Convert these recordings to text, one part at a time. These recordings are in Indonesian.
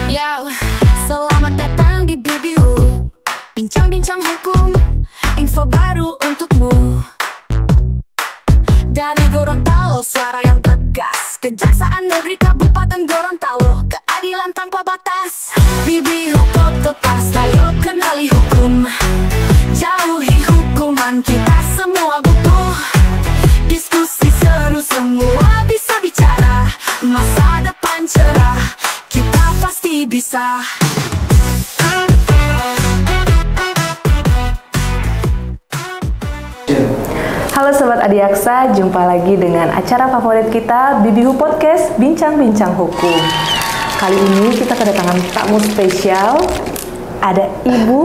Yo, selamat datang di BBU, bincang-bincang hukum, info baru untukmu. Dari Gorontalo, suara yang tegas, Kejaksaan Negeri Kabupaten Gorontalo, keadilan tanpa batas. BBU Podcast, ayo kenali hukum, jauhi hukuman, kita semua butuh diskusi seru, semua bisa bicara, masa depan cerah, kita pasti bisa. Halo Sobat Adiaksa, jumpa lagi dengan acara favorit kita, BBU Podcast, Bincang-Bincang Hukum. Kali ini kita kedatangan tamu spesial, ada Ibu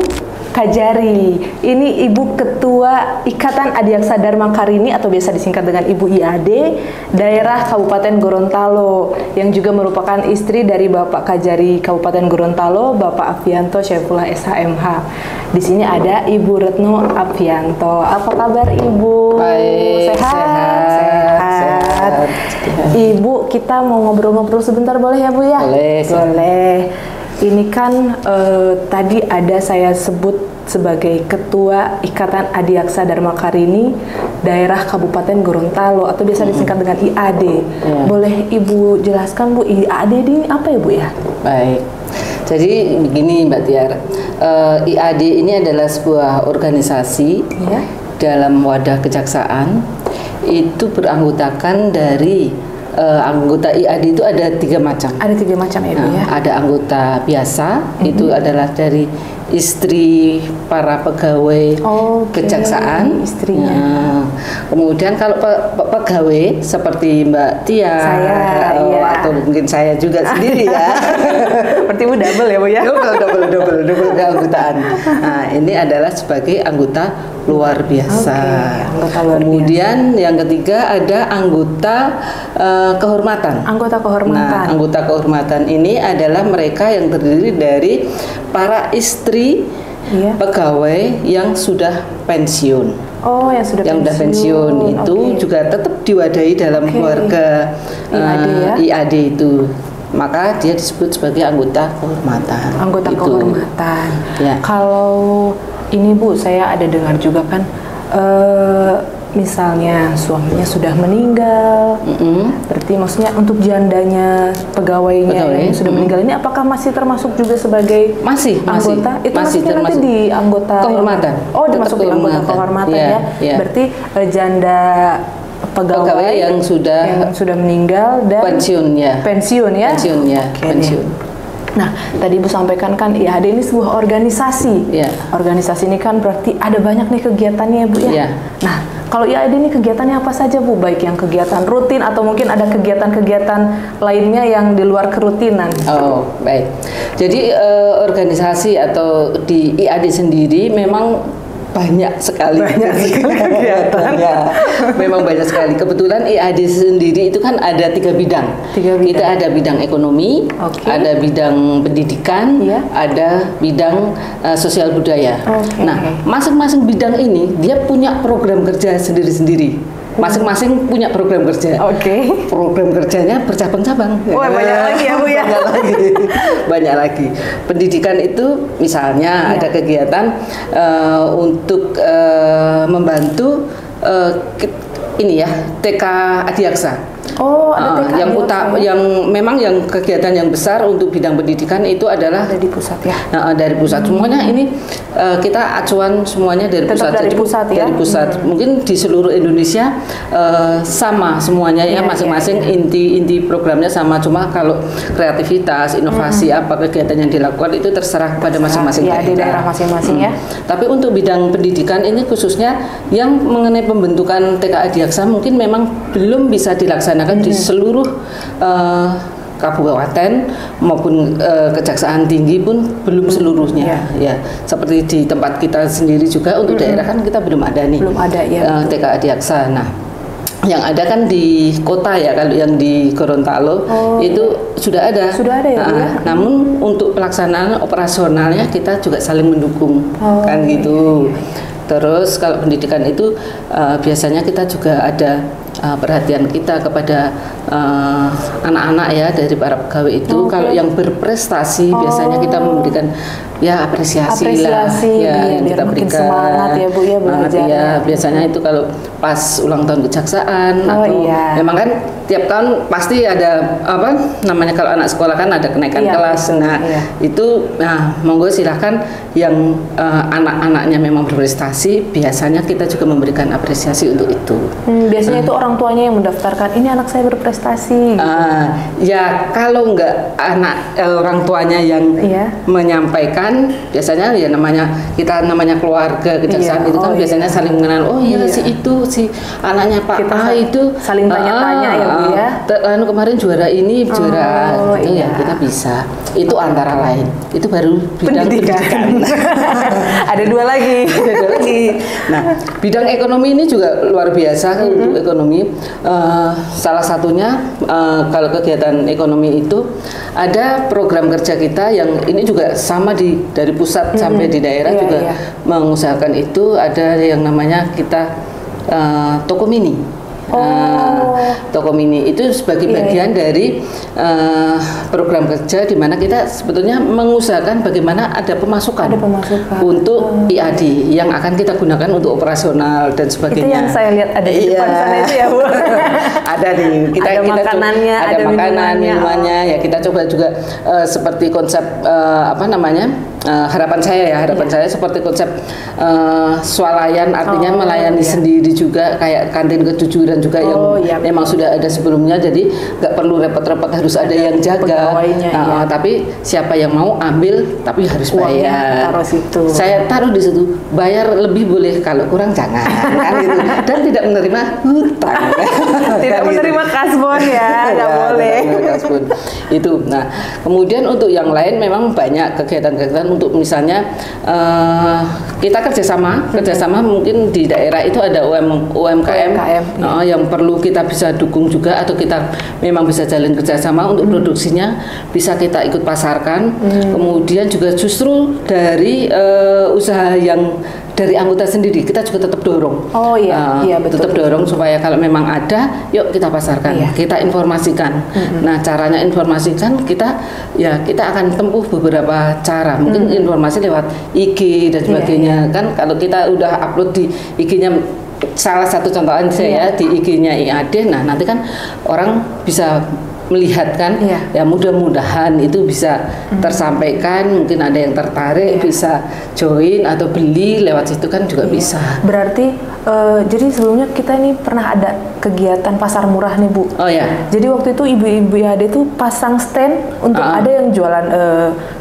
Kajari. Ini Ibu Ketua Ikatan Adiaksa Dharma Karini atau biasa disingkat dengan Ibu IAD, daerah Kabupaten Gorontalo, yang juga merupakan istri dari Bapak Kajari Kabupaten Gorontalo, Bapak Afianto Syaifullah SHMH. Di sini ada Ibu Retno Afianto. Apa kabar Ibu? Baik, sehat. Ibu, kita mau ngobrol-ngobrol sebentar boleh ya Bu ya? Boleh. Ini kan tadi ada saya sebut sebagai Ketua Ikatan Adiaksa Dharma Karini daerah Kabupaten Gorontalo atau biasa disingkat dengan IAD. Boleh Ibu jelaskan Bu, IAD ini apa ya Bu ya? Baik. Jadi begini Mbak Tiar, IAD ini adalah sebuah organisasi dalam wadah kejaksaan. Itu beranggotakan dari anggota IAD itu ada 3 macam. Ada 3 macam ya Bu ya? Ada anggota biasa, itu adalah dari istri para pegawai kejaksaan, istrinya. Kemudian kalau pegawai seperti Mbak Tia, atau mungkin saya juga sendiri ya. Seperti Bu double ya Bu ya? Double keanggotaan. Nah, ini adalah sebagai anggota luar biasa. Kemudian yang ketiga ada anggota kehormatan. Anggota kehormatan. Nah, anggota kehormatan ini adalah mereka yang terdiri dari para istri pegawai yang sudah pensiun. Yang sudah pensiun itu juga tetap diwadahi dalam keluarga IAD itu. Maka dia disebut sebagai anggota kehormatan. Anggota kehormatan. Ya. Kalau ini Bu, saya ada dengar juga kan, misalnya suaminya sudah meninggal, berarti maksudnya untuk jandanya pegawainya yang sudah meninggal ini apakah masih termasuk juga sebagai anggota? Itu masih termasuk nanti di anggota kehormatan. Dimasuk di anggota kehormatan ya. Berarti janda pegawai yang sudah meninggal dan pensiun. Nah, tadi Ibu sampaikan kan IAD ini sebuah organisasi. Organisasi ini kan berarti ada banyak nih kegiatannya Bu ya. Nah, kalau IAD ini kegiatannya apa saja Bu? Baik yang kegiatan rutin atau mungkin ada kegiatan-kegiatan lainnya yang di luar kerutinan. Baik. Jadi organisasi atau di IAD sendiri memang banyak sekali kegiatan. Memang banyak sekali. Kebetulan IAD sendiri itu kan ada 3 bidang. Kita ada bidang ekonomi, ada bidang pendidikan, ada bidang sosial budaya. Nah, masing-masing bidang ini dia punya program kerja sendiri-sendiri. Masing-masing punya program kerja. Program kerjanya bercabang-cabang. Banyak lagi ya Bu ya. Banyak lagi. Pendidikan itu misalnya ada kegiatan untuk membantu ini ya TK Adiaksa. Ada TK yang yang memang yang kegiatan yang besar untuk bidang pendidikan itu adalah dari pusat ya. Dari pusat. Semuanya ini kita acuan semuanya dari pusat. Dari pusat ya. Dari pusat. Mungkin di seluruh Indonesia sama semuanya ya, masing-masing inti programnya sama, cuma kalau kreativitas, inovasi apa kegiatan yang dilakukan itu terserah pada masing-masing daerah masing-masing ya. Tapi untuk bidang pendidikan ini khususnya yang mengenai pembentukan TK Adiaksa mungkin memang belum bisa dilaksanakan di seluruh kabupaten maupun kejaksaan tinggi pun belum seluruhnya. Seperti di tempat kita sendiri juga untuk daerah kan kita belum ada nih. TK Adiaksa. Nah, yang ada kan di kota ya, kalau yang di Gorontalo itu sudah ada. Namun untuk pelaksanaan operasionalnya kita juga saling mendukung kan gitu. Terus kalau pendidikan itu biasanya kita juga ada perhatian kita kepada anak-anak ya dari para pegawai itu. Kalau yang berprestasi biasanya kita memberikan ya apresiasi lah ya, biar kita makin berikan semangat ya Bu ya belajar ya. Biasanya itu kalau pas ulang tahun kejaksaan atau memang kan tiap tahun pasti ada apa namanya, kalau anak sekolah kan ada kenaikan kelas. Nah itu monggo silahkan yang anak-anaknya memang berprestasi, biasanya kita juga memberikan apresiasi untuk itu. Biasanya itu orang tuanya yang mendaftarkan, ini anak saya berprestasi gitu. Ya kalau enggak orang tuanya yang menyampaikan, biasanya ya kita namanya keluarga kejaksaan itu kan biasanya saling mengenal. Oh iya si itu si anaknya Pak A itu saling tanya-tanya ya Bu ya. Kemarin juara ini juara gitu ya, kita bisa. Itu antara lain. Itu baru bidang pendidikan. Ada dua lagi. Nah, bidang ekonomi ini juga luar biasa untuk ekonomi. Salah satunya kalau kegiatan ekonomi itu ada program kerja kita yang ini juga sama dari pusat sampai di daerah juga mengusahakan itu. Ada yang namanya kita toko mini. Toko mini itu sebagai bagian dari program kerja di mana kita sebetulnya mengusahakan bagaimana ada pemasukan untuk IAD yang akan kita gunakan untuk operasional dan sebagainya. Itu yang saya lihat ada di depan sana itu ya Bu. Ada nih, kita makanannya, ada makanan, minumannya ya, kita coba juga seperti konsep harapan saya seperti konsep swalayan, artinya melayani sendiri juga, kayak kantin kejujuran juga yang memang sudah ada sebelumnya, jadi nggak perlu repot-repot harus ada yang jaga. Tapi siapa yang mau ambil tapi harus bayar. Saya taruh di situ, bayar lebih boleh, kalau kurang jangan kan gitu. Dan tidak menerima hutang. Tidak menerima kasbon ya, nggak boleh. Kasbon. Itu. Nah, kemudian untuk yang lain memang banyak kegiatan-kegiatan untuk misalnya kita kerjasama mungkin di daerah itu ada UMKM yang perlu kita bisa dukung juga, atau kita memang bisa jalin kerjasama untuk produksinya bisa kita ikut pasarkan. Kemudian juga justru dari usaha yang dari anggota sendiri kita juga tetap dorong. Betul. Tetap dorong supaya kalau memang ada, yuk kita pasarkan, kita informasikan. Nah, caranya informasikan kita akan tempuh beberapa cara. Mungkin informasi lewat IG dan sebagainya. Kan kalau kita udah upload di IG-nya, salah satu contoh saya di IG-nya IAD, nah nanti kan orang bisa melihat kan, ya mudah-mudahan itu bisa tersampaikan, mungkin ada yang tertarik bisa join atau beli lewat situ kan juga bisa. Berarti jadi sebelumnya kita ini pernah ada kegiatan pasar murah nih Bu. Jadi waktu itu ibu-ibu IAD itu pasang stand untuk ada yang jualan,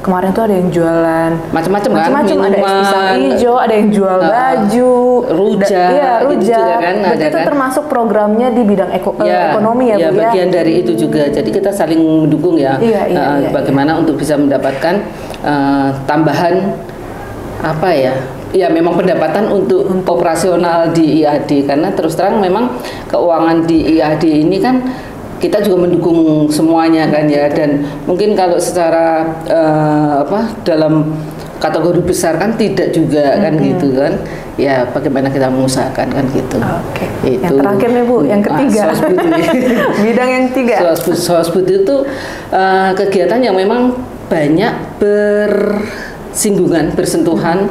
kemarin tuh ada yang jualan macam-macam kan, ada pisang hijau, ada yang jual baju, rujak, kan, berarti itu termasuk programnya di bidang ekonomi ya Bu ya. Bagian dari itu juga. Jadi kita saling mendukung ya, bagaimana untuk bisa mendapatkan tambahan memang pendapatan untuk operasional di IAD, karena terus terang memang keuangan di IAD ini kan kita juga mendukung semuanya kan ya, dan mungkin kalau secara dalam kategori besar kan tidak juga kan gitu kan ya, bagaimana kita mengusahakan kan gitu. Yang terakhir nih Bu, yang ketiga. Bidang yang ketiga. Sosbud itu kegiatan yang memang banyak bersinggungan, bersentuhan,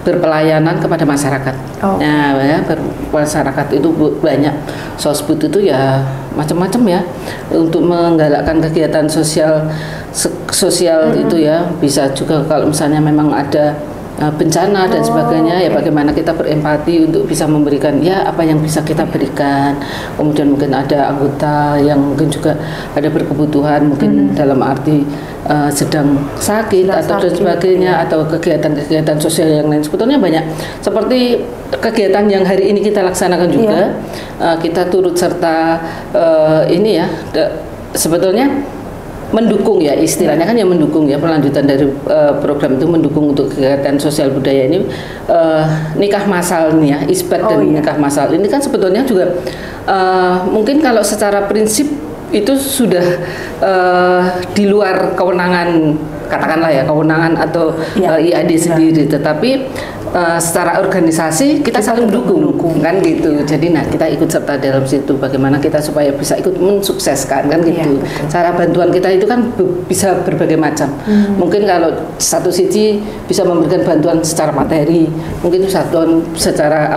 berpelayanan kepada masyarakat. Masyarakat itu banyak. Sosbud itu ya macam-macam ya, untuk menggalakkan kegiatan sosial itu ya, bisa juga kalau misalnya memang ada bencana dan sebagainya ya, bagaimana kita berempati untuk bisa memberikan apa yang bisa kita berikan. Kemudian mungkin ada anggota yang mungkin juga ada berkebutuhan, mungkin dalam arti sedang sakit atau dan sebagainya, atau kegiatan-kegiatan sosial yang lain. Sebetulnya banyak seperti kegiatan yang hari ini kita laksanakan juga. Kita turut serta sebetulnya mendukung ya, istilahnya kan yang mendukung ya, perlanjutan dari program itu mendukung untuk kegiatan sosial budaya ini. Nikah masal nih ya, isbat dan nikah masal ini kan sebetulnya juga mungkin kalau secara prinsip itu sudah di luar kewenangan katakanlah ya kewenangan atau IAD sendiri, tetapi secara organisasi kita saling mendukung kan gitu. Jadi kita ikut serta dalam situ, bagaimana kita supaya bisa ikut mensukseskan kan gitu. Cara bantuan kita itu kan bisa berbagai macam. Mungkin kalau satu sisi bisa memberikan bantuan secara materi, mungkin satuan secara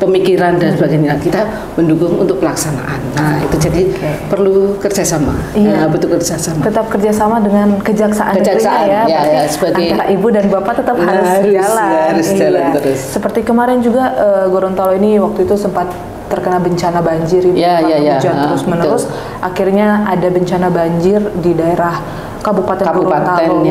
pemikiran dan sebagainya, kita mendukung untuk pelaksanaan. Nah itu jadi perlu kerjasama, betul kerjasama. Tetap kerjasama dengan kejaksaan ya, sebagai antara ibu dan bapak tetap harus jalan terus. Seperti kemarin juga Gorontalo ini waktu itu sempat terkena bencana banjir, hujan terus menerus, akhirnya ada bencana banjir di daerah Kabupaten Gorontalo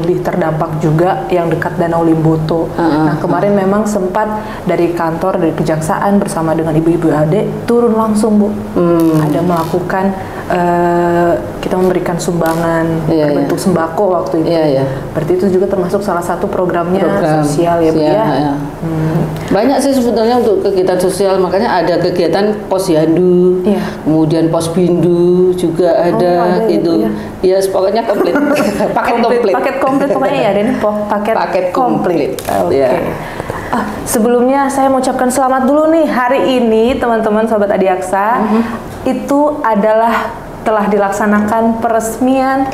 lebih terdampak juga yang dekat Danau Limboto. Nah kemarin memang sempat dari kantor dari kejaksaan bersama dengan ibu-ibu adik turun langsung Bu, ada melakukan kita memberikan sumbangan berbentuk sembako waktu itu. Berarti itu juga termasuk salah satu program sosial ya Bu ya. Banyak sih sebetulnya untuk kegiatan sosial, makanya ada kegiatan posyandu, kemudian posbindu juga ada gitu. Ya pokoknya komplit. Paket komplit pokoknya ya, ini paket komplit. Oke. Sebelumnya saya mau ucapkan selamat dulu nih, hari ini teman-teman Sobat Adiaksa itu adalah telah dilaksanakan peresmian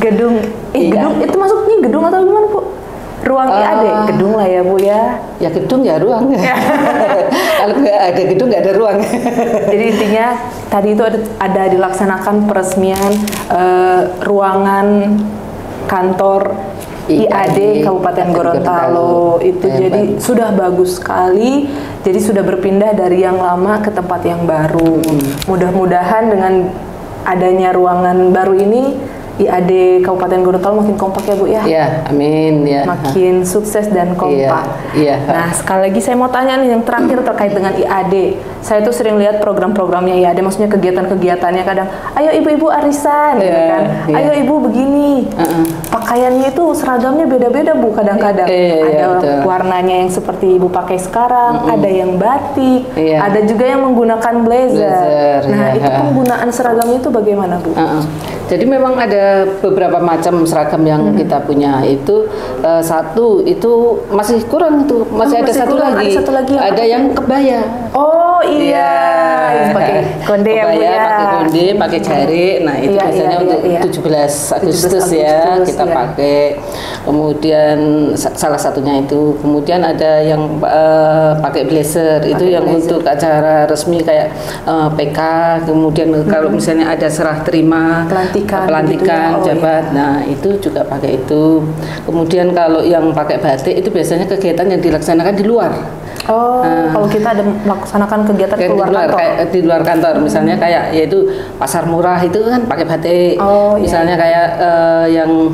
gedung itu masuknya gedung atau gimana Bu? Ruang IAD, gedung lah ya Bu ya. Ya gedung ya ruang. Kalau nggak ada gedung nggak ada ruang. Jadi intinya tadi itu ada dilaksanakan peresmian ruangan kantor IAD Kabupaten Gorontalo itu. Jadi sudah bagus sekali. Jadi sudah berpindah dari yang lama ke tempat yang baru. Mudah-mudahan dengan adanya ruangan baru ini IAD Kabupaten Gorontalo makin kompak ya Bu ya. Ya, amin ya. Makin sukses dan kompak. Nah, sekali lagi saya mau tanya nih yang terakhir terkait dengan IAD. Saya tuh sering lihat program-programnya IAD, maksudnya kegiatan-kegiatannya kadang, ayo ibu-ibu arisan gitu kan. Ayo ibu begini. Pakaiannya itu seragamnya beda-beda Bu kadang-kadang. Ada warnanya yang seperti ibu pakai sekarang, ada yang batik, ada juga yang menggunakan blazer. Nah, itu penggunaan seragamnya itu bagaimana Bu? Jadi memang ada beberapa macam seragam yang kita punya itu. Satu itu masih kurang tuh, masih ada satu lagi. Ada yang kebaya. Oh iya, pakai konde ya Bu ya. Pakai konde, pakai jari. Nah itu biasanya untuk 17 Agustus ya kita pakai. Kemudian salah satunya itu. Kemudian ada yang pakai blazer, itu yang untuk acara resmi kayak PK. Kemudian kalau misalnya ada serah terima pelantikan gitu jabat, nah itu juga pakai itu. Kemudian kalau yang pakai batik itu biasanya kegiatan yang dilaksanakan di luar. Kalau kita ada melaksanakan kegiatan di luar kantor, kayak di luar kantor, misalnya kayak yaitu pasar murah itu kan pakai batik. Misalnya kayak yang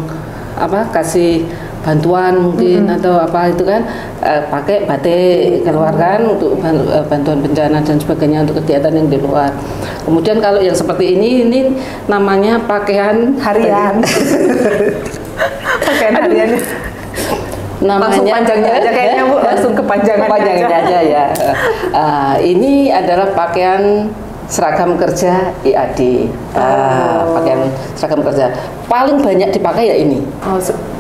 kasih bantuan mungkin atau apa itu kan pakai batik keluarkan untuk bantuan bencana dan sebagainya untuk kegiatan yang di luar. Kemudian kalau yang seperti ini namanya pakaian harian. Pakaian harian. Namanya langsung panjangnya aja kayaknya Bu, langsung kepanjangannya aja ya. Ini adalah pakaian seragam kerja IAD. Pakaian seragam kerja paling banyak dipakai ya ini.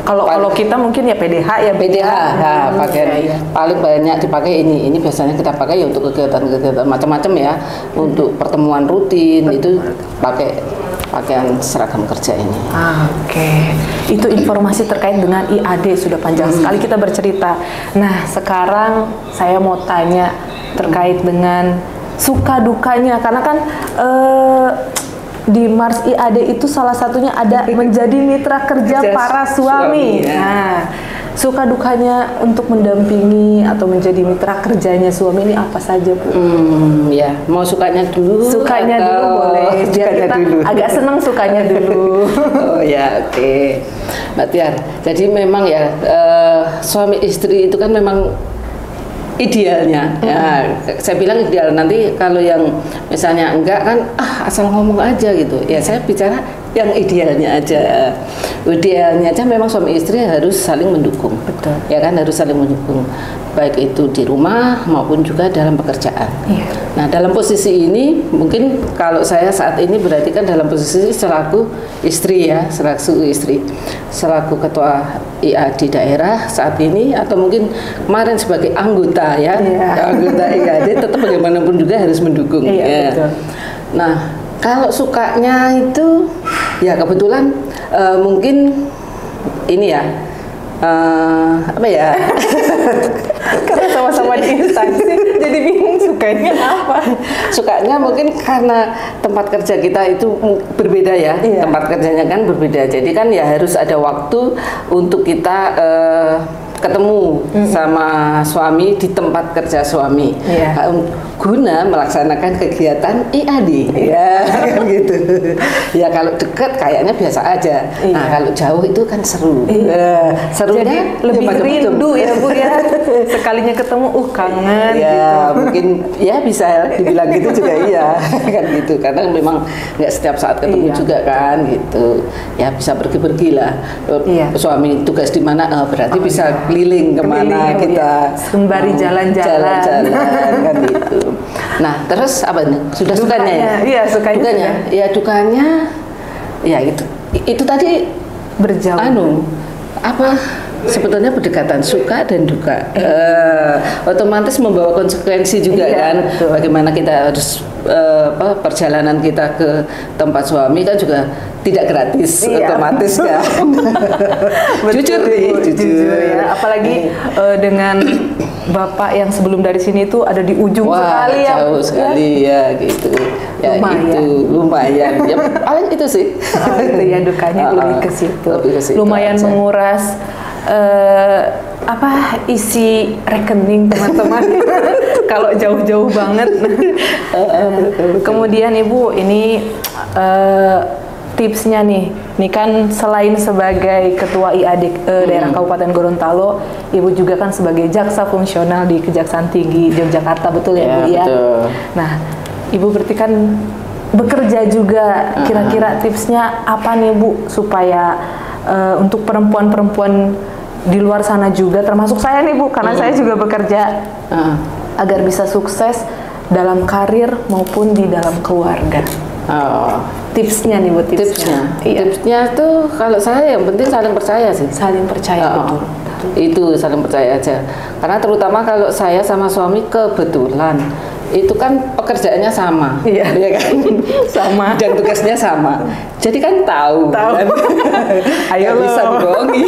Kalau kita mungkin ya PDH ya. Pakaian paling banyak dipakai ini. Ini biasanya kita pakai ya untuk kegiatan-kegiatan macam-macam ya. Untuk pertemuan rutin itu pakai pakaian seragam kerja ini. Oke. Itu informasi terkait dengan IAD, sudah panjang sekali kita bercerita. Nah, sekarang saya mau tanya terkait dengan suka dukanya, karena kan di Mars IAD itu salah satunya ada menjadi mitra kerja para suami. Nah, suka dukanya untuk mendampingi atau menjadi mitra kerjanya suami ini apa saja Bu? Ya, mau sukanya dulu. Sukanya dulu boleh. Biar kita agak senang sukanya dulu. Oh ya, oke. Mbak Tiar, jadi memang ya suami istri itu kan memang idealnya. Ya, saya bilang ideal, nanti kalau yang misalnya enggak kan asal ngomong aja gitu. Ya saya bicara yang idealnya aja. idealnya aja memang suami istri harus saling mendukung. Betul. Ya kan, harus saling mendukung. Baik itu di rumah maupun juga dalam pekerjaan. Iya. Nah, dalam posisi ini mungkin kalau saya saat ini berarti kan dalam posisi selaku istri ya, selaku ketua IA di daerah saat ini, atau mungkin kemarin sebagai anggota ya, anggota IAD, tetap bagaimanapun juga harus mendukung. Iya, ya. betul. Nah, kalau sukanya itu ya kebetulan mungkin ini ya, apa ya? Karena sama-sama di instansi, jadi bingung sukanya apa. Sukanya mungkin karena tempat kerja kita itu berbeda ya, tempat kerjanya kan berbeda. Jadi kan ya harus ada waktu untuk kita ketemu sama suami di tempat kerja suami, guna melaksanakan kegiatan IAD, ya kan gitu. Ya kalau dekat kayaknya biasa aja. Nah kalau jauh itu kan seru. Serunya jadi lebih rindu ya Bu ya. Sekalinya ketemu, kangen. Ya gitu. mungkin ya bisa dibilang gitu juga iya kan gitu. Karena memang nggak setiap saat ketemu juga kan gitu. Ya bisa pergi-pergi lah. Suami tugas di mana, berarti bisa keliling kemana kita, sembari jalan-jalan kan gitu. Nah terus apa nih, sudah sukanya ya? Iya sukanya. Ya dukanya ya itu tadi berjauh. Sebetulnya berdekatan suka dan duka, otomatis membawa konsekuensi juga kan. Betul. Bagaimana kita harus perjalanan kita ke tempat suami kan juga tidak gratis, otomatis kan. Jujur ya. Apalagi dengan Bapak yang sebelum dari sini itu ada di ujung sekali ya. Jauh sekali ya gitu. Ya lumayan. Ya paling itu sih. Itu ya dukanya lebih ke situ. Lumayan aja. Menguras isi rekening teman-teman kalau jauh-jauh banget. Kemudian Ibu ini tipsnya nih kan selain sebagai ketua IAD daerah Kabupaten Gorontalo, Ibu juga kan sebagai jaksa fungsional di Kejaksaan Tinggi Yogyakarta, betul ya Bu ya? Betul. Nah Ibu berarti kan bekerja juga, kira-kira tipsnya apa nih Bu supaya untuk perempuan-perempuan di luar sana juga, termasuk saya nih Bu, karena saya juga bekerja, agar bisa sukses dalam karir maupun di dalam keluarga. Tipsnya nih Bu, tipsnya tuh kalau saya yang penting saling percaya sih. Saling percaya, betul. Itu saling percaya aja. Karena terutama kalau saya sama suami kebetulan itu kan pekerjaannya sama, ya kan? Sama. Dan tugasnya sama. Jadi kan tahu. Kan? Ayo bisa dibohongi.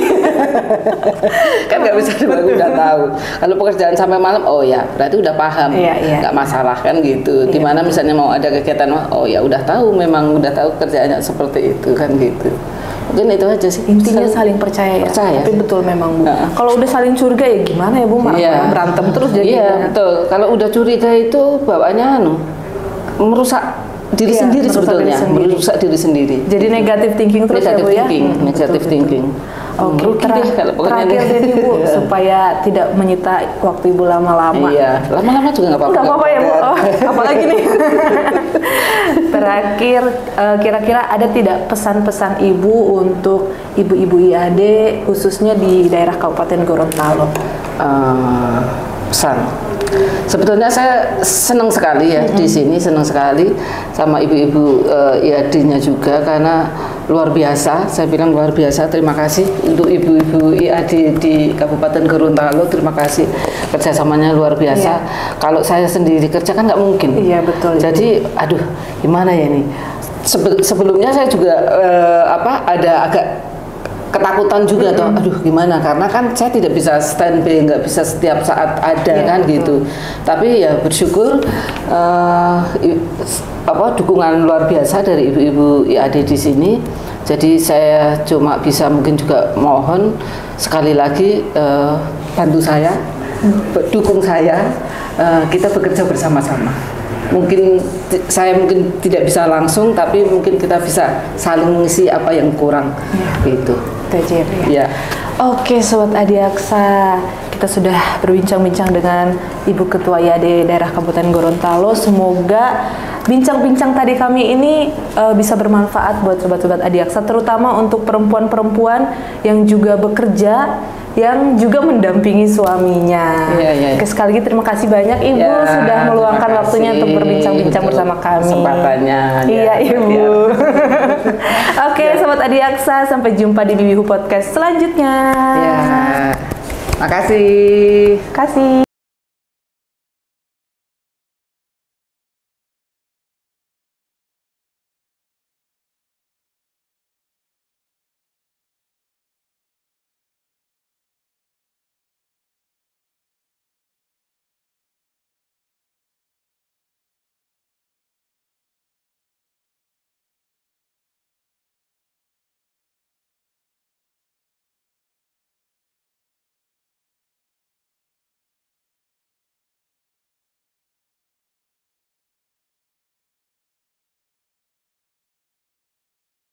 Kan nggak bisa dibohongi, udah tahu. Kalau pekerjaan sampai malam, oh ya berarti udah paham, nggak masalah kan gitu. Dimana misalnya mau ada kegiatan, oh ya udah tahu, memang udah tahu kerjaannya seperti itu kan gitu. Mungkin itu aja sih. Intinya saling percaya ya. Tapi betul memang Bu. Kalau udah saling curiga ya gimana ya Bu? Berantem terus jadi. Iya betul. Kalau udah curiga itu bawaannya merusak diri sendiri sebetulnya. Merusak diri sendiri. Jadi negatif thinking terus ya Bu ya. Negatif thinking. Oke, terakhir jadi Bu, supaya tidak menyita waktu Ibu lama-lama. Iya, lama-lama juga nggak apa-apa. Nggak apa-apa ya Bu, apalagi nih. Terakhir, kira-kira ada tidak pesan-pesan Ibu untuk ibu-ibu IAD, khususnya di daerah Kabupaten Gorontalo? Pesan. Sebetulnya saya senang sekali ya di sini, senang sekali sama ibu-ibu IAD-nya juga, karena luar biasa, saya bilang luar biasa. Terima kasih untuk ibu-ibu IAD di Kabupaten Gorontalo, terima kasih, kerjasamanya luar biasa. Kalau saya sendiri kerja kan nggak mungkin. Iya betul. Jadi aduh gimana ya ini, sebelumnya saya juga ada agak ketakutan juga toh, aduh gimana, karena kan saya tidak bisa standby, nggak bisa setiap saat ada kan gitu. Tapi ya bersyukur dukungan luar biasa dari ibu-ibu IAD di sini. Jadi saya cuma bisa mungkin juga mohon sekali lagi bantu saya, dukung saya, kita bekerja bersama-sama. Mungkin saya tidak bisa langsung, tapi mungkin kita bisa saling mengisi apa yang kurang gitu. Ya. Oke, Sobat Adiaksa, kita sudah berbincang-bincang dengan Ibu Ketua YAD Daerah Kabupaten Gorontalo. Semoga bincang-bincang tadi kami ini bisa bermanfaat buat Sobat-Sobat Adiaksa, terutama untuk perempuan-perempuan yang juga bekerja, yang juga mendampingi suaminya. Oke, sekali lagi terima kasih banyak Ibu sudah meluangkan waktunya untuk berbincang-bincang bersama kami. Kesempatannya. Iya, Ibu. Oke, Sobat Adiaksa, sampai jumpa di Bibihu Podcast selanjutnya. Makasih. Kasih.